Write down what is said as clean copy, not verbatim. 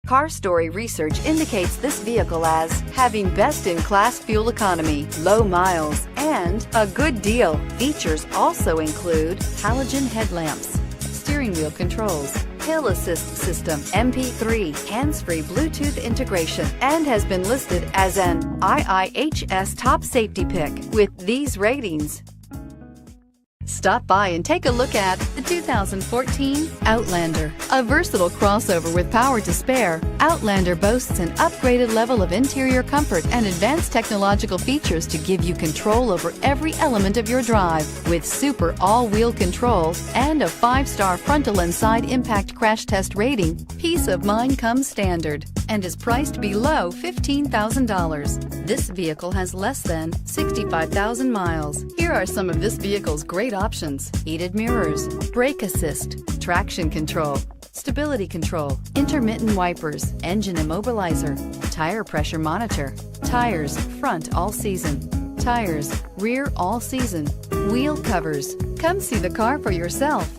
Car Story research indicates this vehicle as having best-in-class fuel economy, low miles, and a good deal. Features also include halogen headlamps, steering wheel controls, hill assist system, MP3, hands-free Bluetooth integration, and has been listed as an IIHS top safety pick with these ratings. Stop by and take a look at the 2014 Outlander. A versatile crossover with power to spare, Outlander boasts an upgraded level of interior comfort and advanced technological features to give you control over every element of your drive. With super all-wheel control and a 5-star frontal and side impact crash test rating, peace of mind comes standard and is priced below $15,000. This vehicle has less than 65,000 miles. Here are some of this vehicle's great options: heated mirrors, brake assist, traction control, stability control, intermittent wipers, engine immobilizer, tire pressure monitor, tires front all season, tires rear all season, wheel covers. Come see the car for yourself.